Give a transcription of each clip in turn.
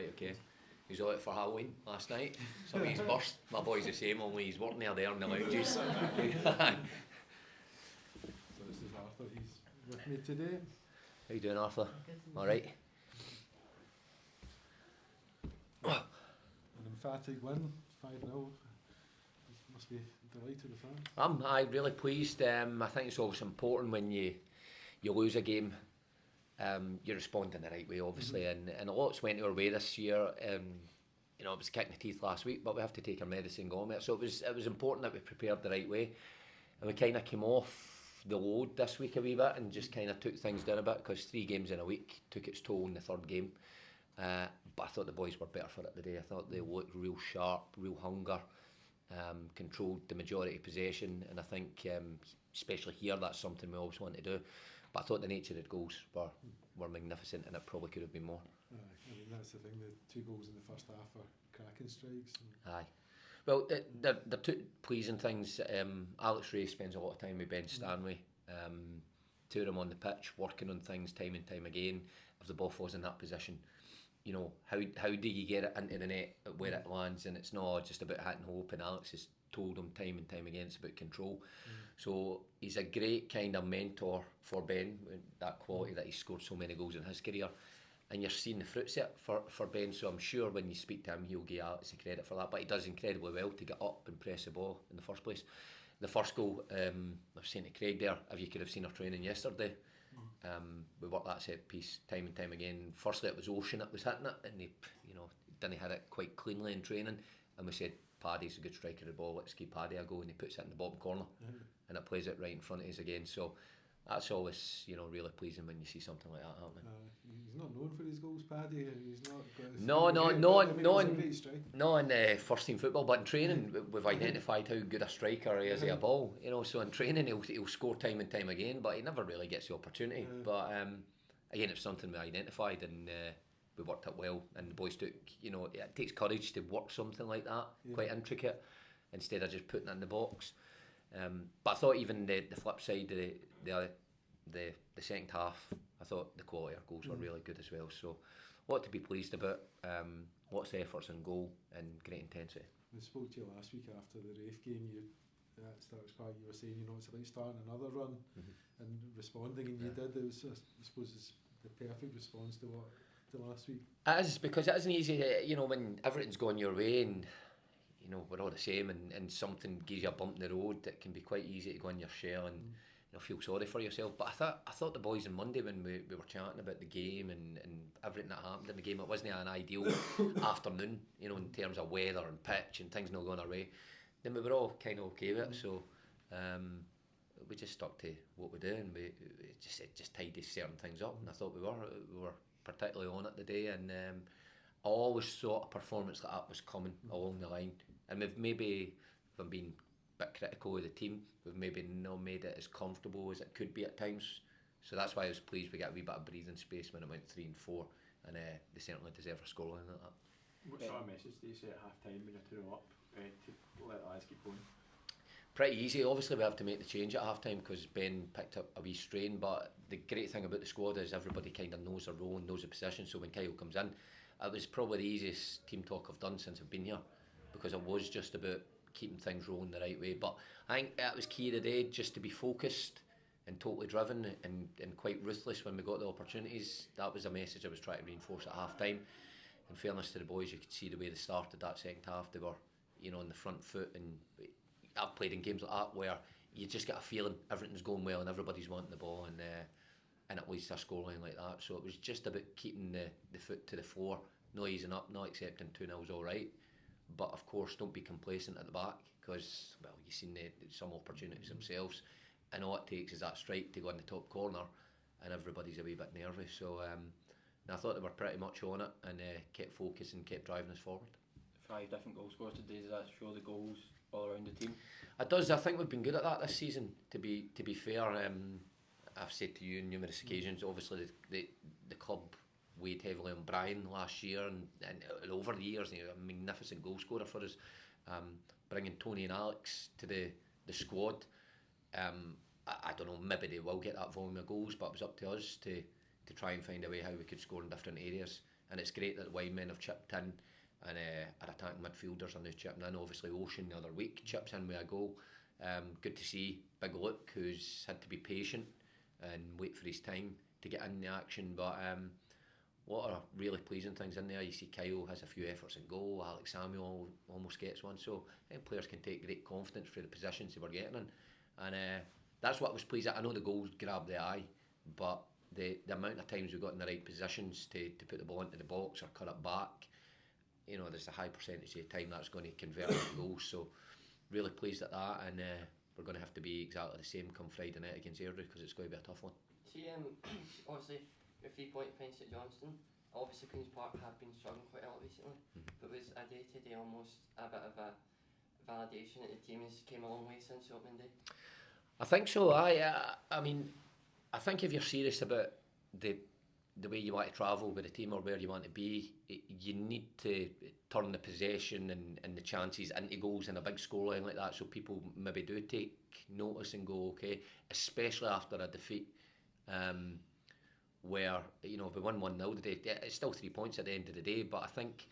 right, okay. He was out for Halloween last night. Somebody's burst. My boy's the same, only he's working there in the lounges. So this is Arthur, he's with me today. How you doing, Arthur? Alright? An emphatic win, 5-0. Must be delighted with that. I'm really pleased. I think it's always important when you lose a game, you respond in the right way, obviously, and a lot's went our way this year. You know, it was kicking the teeth last week, but we have to take our medicine going with it. So it was important that we prepared the right way, and we kind of came off the load this week a wee bit and just kind of took things down a bit, because 3 games in a week took its toll in the 3rd game. But I thought the boys were better for it today. I thought they looked real sharp, real hunger, controlled the majority of possession, and I think especially here that's something we always want to do. But I thought the nature of the goals were magnificent, and it probably could have been more. I mean, that's the thing, the 2 goals in the first half are cracking strikes. Aye. Well, they're 2 pleasing things. Alex Ray spends a lot of time with Ben Stanley. 2 of them on the pitch, working on things time and time again. If the ball falls in that position, you know, how do you get it into the net where it lands? And it's not just about hitting hope, and Alex has told him time and time again it's about control. So he's a great kind of mentor for Ben, that quality that he's scored so many goals in his career. And you're seeing the fruits of it for Ben, so I'm sure when you speak to him he'll give Alex the credit for that, but he does incredibly well to get up and press the ball in the first place. The first goal, I was saying to Craig there, if you could have seen our training yesterday, we worked that set piece time and time again. Firstly it was Ocean that was hitting it, and he didn't hit it quite cleanly in training, and we said Paddy's a good striker of the ball, let's give Paddy a go, and he puts it in the bottom corner and it plays it right in front of us again. So that's always, really pleasing when you see something like that happening. He's not known for his goals, Paddy. He's not No, in first team football, but in training we've identified how good a striker he is of a ball. So in training he'll score time and time again, but he never really gets the opportunity. But again, it's something we identified, and we worked it well. And the boys took, it takes courage to work something like that, quite intricate, instead of just putting it in the box. But I thought even the flip side, the second half, I thought the quality of goals were really good as well. So a lot to be pleased about. Lots of efforts in goal and great intensity. I spoke to you last week after the Rafe game. That was part you were saying, it's about starting another run and responding, and you did. It was, I suppose, it's the perfect response to last week. It is, because it isn't easy, when everything's going your way and we're all the same, and something gives you a bump in the road, it can be quite easy to go in your shell and feel sorry for yourself. But I thought the boys on Monday, when we were chatting about the game and everything that happened in the game, it wasn't an ideal afternoon, in terms of weather and pitch and things not going our way. Then we were all kind of okay with it, so we just stuck to what we do, and we just tidied certain things up, and I thought we were particularly on it today, and I always thought a performance like that was coming along the line, and we've maybe, if I'm being a bit critical of the team, we've maybe not made it as comfortable as it could be at times. So that's why I was pleased we got a wee bit of breathing space when it went 3 and 4, and they certainly deserve a scoreline like that. What sort of message do you say at half time when you're 2-0 up to let the lads keep going? Pretty easy. Obviously we have to make the change at half time because Ben picked up a wee strain, but the great thing about the squad is everybody kind of knows their role and knows the position, so when Kyle comes in, it was probably the easiest team talk I've done since I've been here, because it was just about keeping things rolling the right way. But I think that was key today, just to be focused and totally driven and quite ruthless when we got the opportunities. That was a message I was trying to reinforce at half time. In fairness to the boys, you could see the way they started that second half. They were, on the front foot, and I've played in games like that where you just get a feeling everything's going well and everybody's wanting the ball, and it leads to a scoreline like that. So it was just about keeping the foot to the floor, not easing up, not accepting 2-0 is all right, but of course don't be complacent at the back, because you've seen some opportunities themselves, and all it takes is that strike to go in the top corner and everybody's a wee bit nervous. So I thought they were pretty much on it, and kept focused and kept driving us forward. 5 different goal scorers today, does that show the goals all around the team? It does. I think we've been good at that this season, to be fair. I've said to you on numerous occasions, obviously the club weighed heavily on Brian last year, and over the years, a magnificent goal scorer for us. Bringing Tony and Alex to the squad, I don't know, maybe they will get that volume of goals, but it was up to us to try and find a way how we could score in different areas. and it's great that the wide men have chipped in, and our attacking midfielders are now chipping in. Obviously Ocean the other week chips in with a goal. Good to see Big Luke, who's had to be patient and wait for his time to get in the action, but what are really pleasing things in there. You see Kyle has a few efforts in goal, Alex Samuel almost gets one, so I think players can take great confidence for the positions they were getting in, and that's what I was pleased at. I know the goals grabbed the eye, but the amount of times we got in the right positions to put the ball into the box or cut it back, you know, there's a high percentage of the time that's going to convert into goals, so really pleased at that, and we're going to have to be exactly the same come Friday night against Airdrie, because it's going to be a tough one. See, obviously, your 3 point defence at Johnston, obviously Queen's Park have been struggling quite a lot recently, but was a day today almost a bit of a validation that the team has came a long way since opening day? I think so. I mean, I think if you're serious about the way you want to travel with the team or where you want to be, you need to turn the possession and the chances into goals in a big scoreline like that, so people maybe do take notice and go, okay, especially after a defeat. Where, you know, if we win 1-0 today, it's still 3 points at the end of the day, but I think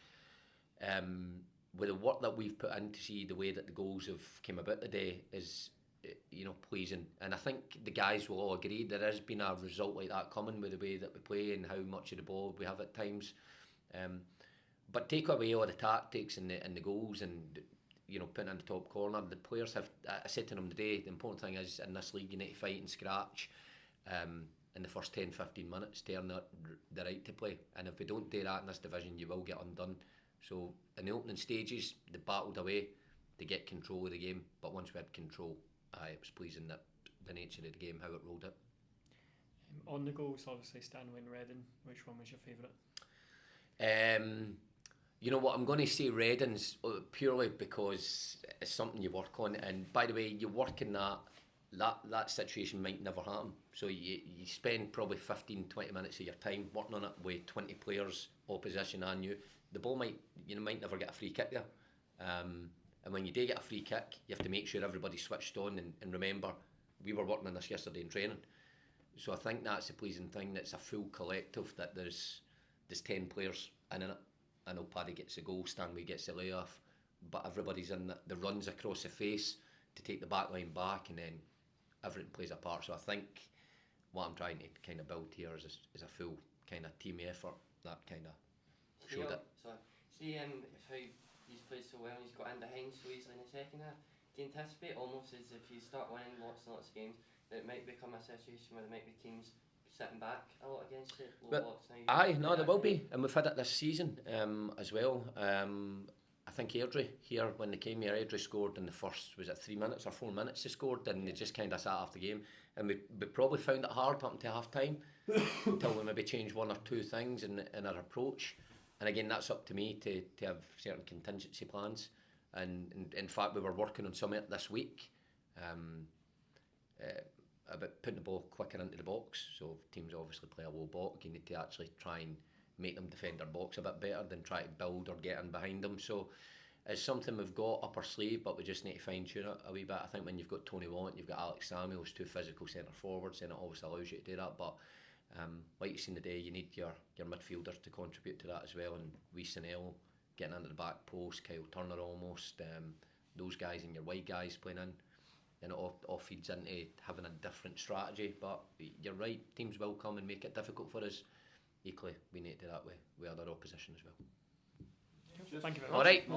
with the work that we've put in to see the way that the goals have came about today is, you know, pleasing, and I think the guys will all agree there has been a result like that coming with the way that we play and how much of the ball we have at times, but take away all the tactics and the goals and, you know, putting in the top corner, the players have, I said to them today, the important thing is in this league you need to fight and scratch in the first 10-15 minutes to earn the right to play, and if we don't do that in this division you will get undone. So in the opening stages they battled away to get control of the game, but once we had control, it was pleasing that the nature of the game, how it rolled it. On the goals, obviously Stanley and Reading, which one was your favourite? You know what, I'm going to say Reading's purely because it's something you work on, and by the way, you work in that situation might never happen, so you spend probably 15-20 minutes of your time working on it with 20 players, opposition and you. The ball might never get a free kick there, and when you do get a free kick you have to make sure everybody's switched on, and remember we were working on this yesterday in training, so I think that's the pleasing thing, that it's a full collective, that there's 10 players in it. I know Paddy gets the goal, Stanley gets the layoff, but everybody's in the runs across the face to take the back line back, and then everything plays a part. So I think what I'm trying to kind of build here is a full kind of team effort that kind of showed it. See how he's played so well and he's got in behind so easily in the second half. Do you anticipate almost as if you start winning lots and lots of games that it might become a situation where there might be teams sitting back a lot against it, low blocks now? Aye, no, there will be, and we've had it this season as well. I think Airdrie here, when they came here, Airdrie scored in the first, was it 3 minutes or 4 minutes they scored, and they just kind of sat off the game, and we probably found it hard up until half time until we maybe changed one or two things in our approach, and again that's up to me to have certain contingency plans, and in fact we were working on some of it this week about putting the ball quicker into the box. So if teams obviously play a low block, you need to actually try and make them defend their box a bit better than try to build or get in behind them. So it's something we've got up our sleeve, but we just need to fine tune it a wee bit. I think when you've got Tony Wallant, you've got Alex Samuels, two physical centre forwards, then it obviously allows you to do that, but like you've seen today, you need your midfielders to contribute to that as well, and Wiesnell getting into the back post, Kyle Turner almost, those guys and your wide guys playing in, and it all feeds into having a different strategy. But you're right, teams will come and make it difficult for us. Equally, we need to do that with other opposition as well. Thank you very much. All right.